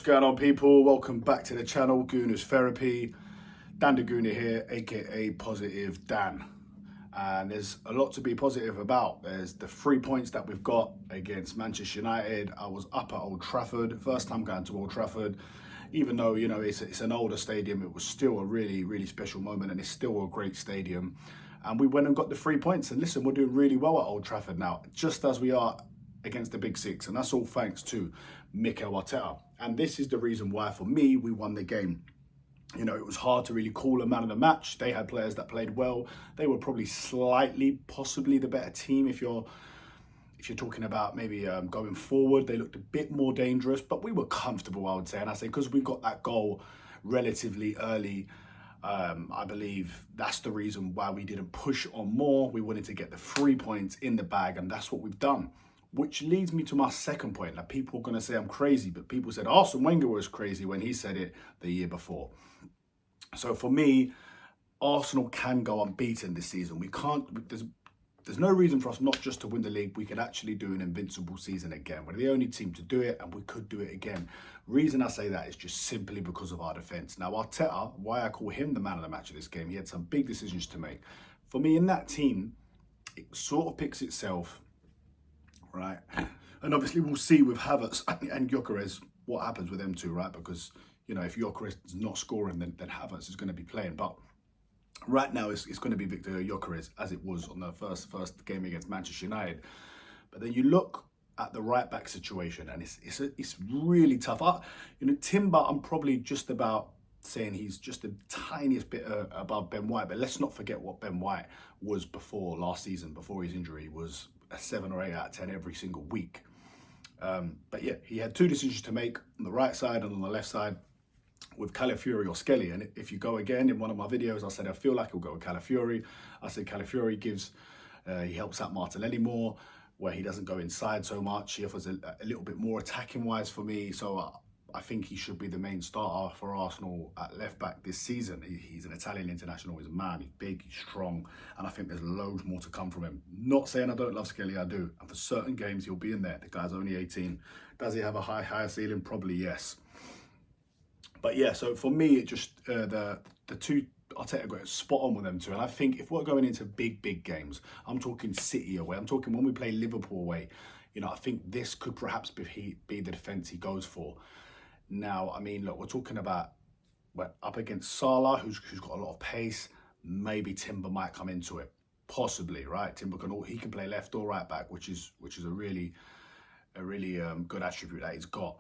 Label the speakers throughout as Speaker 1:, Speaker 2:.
Speaker 1: going on, people? Welcome back to the channel, Gooner's Therapy. Dan the Gooner here, aka Positive Dan. And there's a lot to be positive about. There's the 3 points that we've got against Manchester United. I was up at Old Trafford, first time going to Old Trafford. Even though, you know, it's an older stadium, it was still a really, really special moment, and it's still a great stadium. And we went and got the 3 points. And listen, we're doing really well at Old Trafford now, just as we are against the Big Six. And that's all thanks to Mikel Arteta. And this is the reason why, for me, we won the game. You know, it was hard to really call a man of the match. They had players that played well. They were probably slightly, possibly the better team if you're talking about maybe going forward. They looked a bit more dangerous, but we were comfortable, I would say. And I say because we got that goal relatively early, I believe that's the reason why we didn't push on more. We wanted to get the 3 points in the bag, and that's what we've done. Which leads me to my second point. Now, people are going to say I'm crazy, but people said Arsene Wenger was crazy when he said it the year before. So for me, Arsenal can go unbeaten this season. We can't. There's no reason for us not just to win the league. We could actually do an invincible season again. We're the only team to do it, and we could do it again. Reason I say that is just simply because of our defence. Now, Arteta, why I call him the man of the match of this game, he had some big decisions to make. For me, in that team, it sort of picks itself, right? And obviously, we'll see with Havertz and Gyökeres what happens with them two, right? Because, you know, if Gyökeres is not scoring, then Havertz is going to be playing. But right now, it's going to be Victor Gyökeres, as it was on the first game against Manchester United. But then you look at the right back situation, and it's really tough. You know, Timber, I'm probably just about saying he's just the tiniest bit above Ben White. But let's not forget what Ben White was before last season, before his injury. He was a 7 or 8 out of 10 every single week. But yeah, he had two decisions to make on the right side and on the left side with Calafiori or Skelly. And if you go again in one of my videos, I said I feel like he'll go with Calafiori. I said Calafiori he helps out Martinelli more, where he doesn't go inside so much. He offers a little bit more attacking wise for me. So I think he should be the main starter for Arsenal at left back this season. He's an Italian international. He's a man. He's big. He's strong. And I think there's loads more to come from him. Not saying I don't love Skelly. I do. And for certain games, he'll be in there. The guy's only 18. Does he have a higher ceiling? Probably yes. But yeah, so for me, it just the two Arteta got spot on with them two. And I think if we're going into big games, I'm talking City away. I'm talking when we play Liverpool away. You know, I think this could perhaps be the defence he goes for. Now, I mean, look, we're talking about we're up against Salah, who's got a lot of pace. Maybe Timber might come into it, possibly, right? Timber can play left or right back, which is a really good attribute that he's got.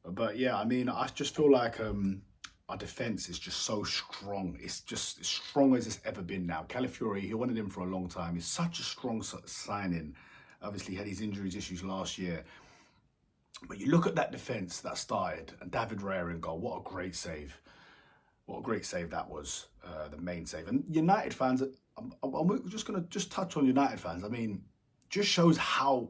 Speaker 1: But yeah, I mean, I just feel like our defence is just so strong. It's just as strong as it's ever been now. Calafiori, he wanted him for a long time. He's such a strong signing. Obviously, he had his injuries issues last year. But you look at that defence that started, and David Raya in goal, what a great save. What a great save that was, the main save. And United fans, I'm just going to touch on United fans. I mean, just shows how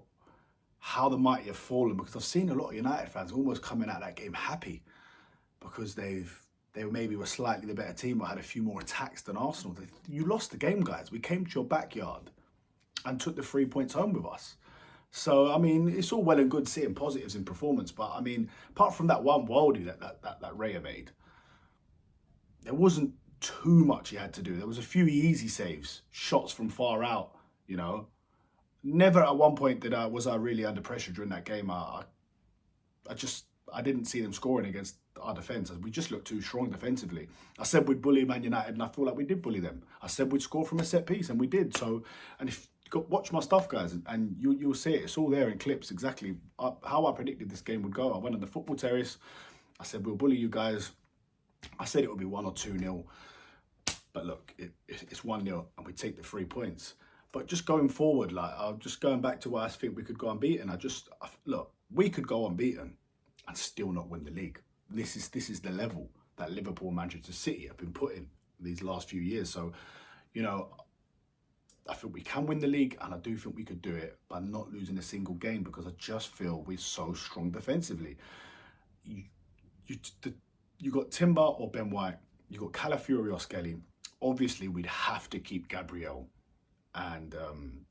Speaker 1: the mighty have fallen, because I've seen a lot of United fans almost coming out of that game happy because they maybe were slightly the better team or had a few more attacks than Arsenal. You lost the game, guys. We came to your backyard and took the 3 points home with us. So, I mean, it's all well and good seeing positives in performance, but, I mean, apart from that one worldie that Raya made, there wasn't too much he had to do. There was a few easy saves, shots from far out, you know. Never at one point was I really under pressure during that game. I didn't see them scoring against our defence. We just looked too strong defensively. I said we'd bully Man United, and I feel like we did bully them. I said we'd score from a set piece, and we did. So, and if watch my stuff, guys, and you'll see it. It's all there in clips, exactly how I predicted this game would go. I went on the football terrace. I said, we'll bully you guys. I said it would be 1 or 2-0. But look, it's 1-0, and we take the 3 points. But just going forward, like, just going back to where I think we could go unbeaten. Look, we could go unbeaten and still not win the league. This is the level that Liverpool and Manchester City have been put in these last few years. So, you know, I think we can win the league, and I do think we could do it by not losing a single game, because I just feel we're so strong defensively. You got Timber or Ben White, you got Calafiori or Skelly. Obviously, we'd have to keep Gabriel and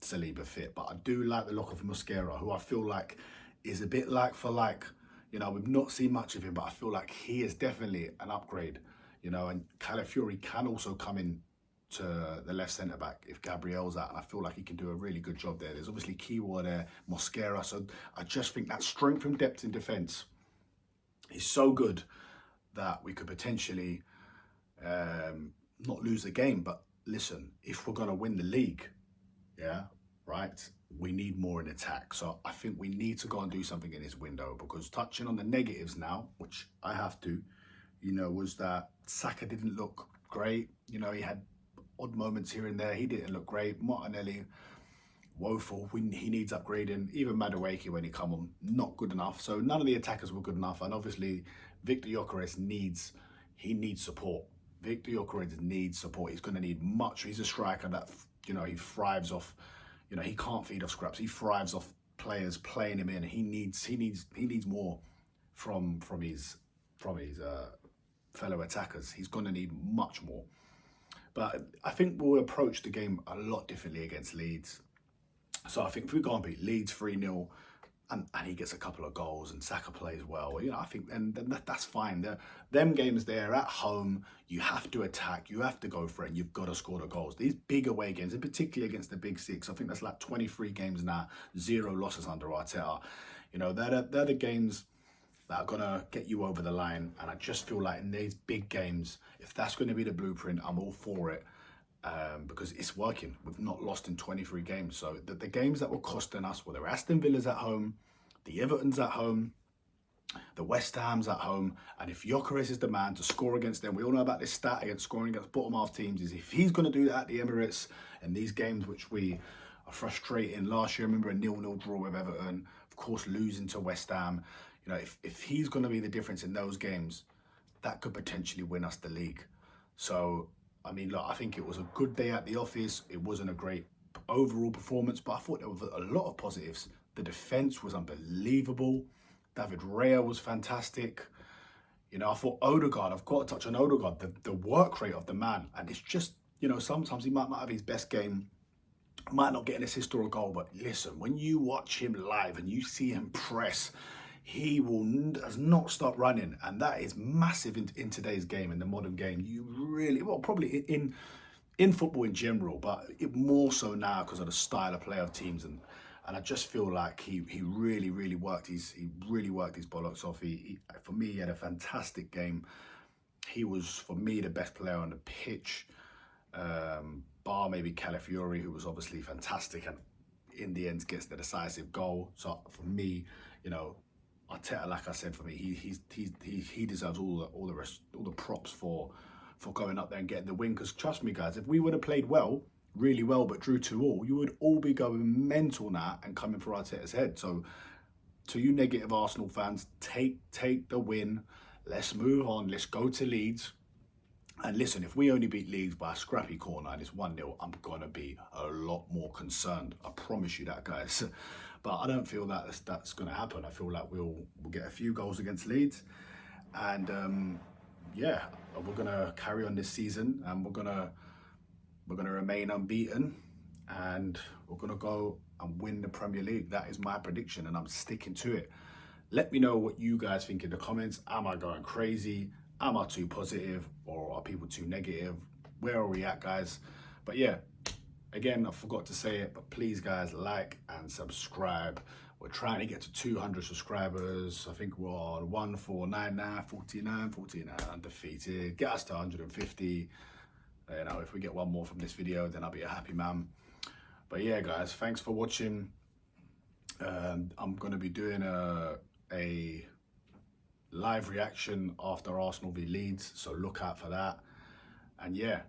Speaker 1: Saliba fit, but I do like the look of Mosquera, who I feel like is a bit like for like. You know, we've not seen much of him, but I feel like he is definitely an upgrade. You know, and Calafiori can also come in to the left centre back if Gabriel's out, and I feel like he can do a really good job there. There's obviously Kiwa there, Mosquera, so I just think that strength and depth in defence is so good that we could potentially not lose the game. But listen, if we're going to win the league, yeah, right, we need more in attack. So I think we need to go and do something in this window, because touching on the negatives now, which I have to, you know, was that Saka didn't look great. You know, he had odd moments here and there. He didn't look great. Martinelli, woeful. He needs upgrading. Even Madueke, when he come on, not good enough. So none of the attackers were good enough. And obviously, Victor Gyökeres needs support. Victor Gyökeres needs support. He's going to need much. He's a striker that, you know, he thrives off. You know, he can't feed off scraps. He thrives off players playing him in. He needs more from his fellow attackers. He's going to need much more. But I think we'll approach the game a lot differently against Leeds. So I think if we go and beat Leeds 3-0 and he gets a couple of goals and Saka plays well, you know, I think then that's fine. Them games there at home, you have to attack, you have to go for it, and you've got to score the goals. These big away games, and particularly against the big six, I think that's like 23 games now, 0 losses under Arteta. You know, they're the games that are going to get you over the line. And I just feel like in these big games, if that's going to be the blueprint, I'm all for it. Because it's working. We've not lost in 23 games. So the games that were costing us were the Aston Villas at home, the Everton's at home, the West Ham's at home. And if Gyökeres is the man to score against them, we all know about this stat against scoring against bottom half teams, is if he's going to do that at the Emirates and these games which we are frustrating last year, remember a 0-0 draw with Everton, of course losing to West Ham, you know, if he's going to be the difference in those games, that could potentially win us the league. So I mean, look, I think it was a good day at the office. It wasn't a great overall performance, but I thought there were a lot of positives. The defence was unbelievable. David Raya was fantastic. You know, I thought Odegaard, I've got to touch on Odegaard, the work rate of the man. And it's just, you know, sometimes he might not have his best game, might not get an assist or a goal, but listen, when you watch him live and you see him press, he does not stop running, and that is massive in today's game, in the modern game. You really, well, probably in football in general, but more so now because of the style of play of teams, and I just feel like he really worked his bollocks off. For me, he had a fantastic game. He was, for me, the best player on the pitch, bar maybe Calafiori, who was obviously fantastic and in the end gets the decisive goal. So for me, you know, Arteta, like I said, for me, he deserves all the props for going up there and getting the win. Because trust me, guys, if we would have played well, really well, but drew 2-2, you would all be going mental now and coming for Arteta's head. So to you negative Arsenal fans, take the win. Let's move on. Let's go to Leeds. And listen, if we only beat Leeds by a scrappy corner and it's 1-0, I'm going to be a lot more concerned. I promise you that, guys. But I don't feel that that's going to happen. I feel like we'll get a few goals against Leeds. And yeah, we're going to carry on this season, and we're going to remain unbeaten, and we're going to go and win the Premier League. That is my prediction, and I'm sticking to it. Let me know what you guys think in the comments. Am I going crazy? Am I too positive, or are people too negative? Where are we at, guys? But yeah, again, I forgot to say it, but please, guys, like and subscribe. We're trying to get to 200 subscribers. I think we're on 149 now, 49, undefeated. Get us to 150. You know, if we get one more from this video, then I'll be a happy man. But yeah, guys, thanks for watching. I'm going to be doing a live reaction after Arsenal v Leeds, so look out for that. And yeah,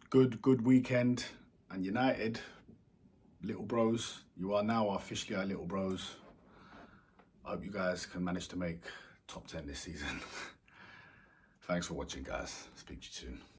Speaker 1: good weekend. And United, little bros, you are now officially our little bros. I hope you guys can manage to make top 10 this season. Thanks for watching, guys. Speak to you soon.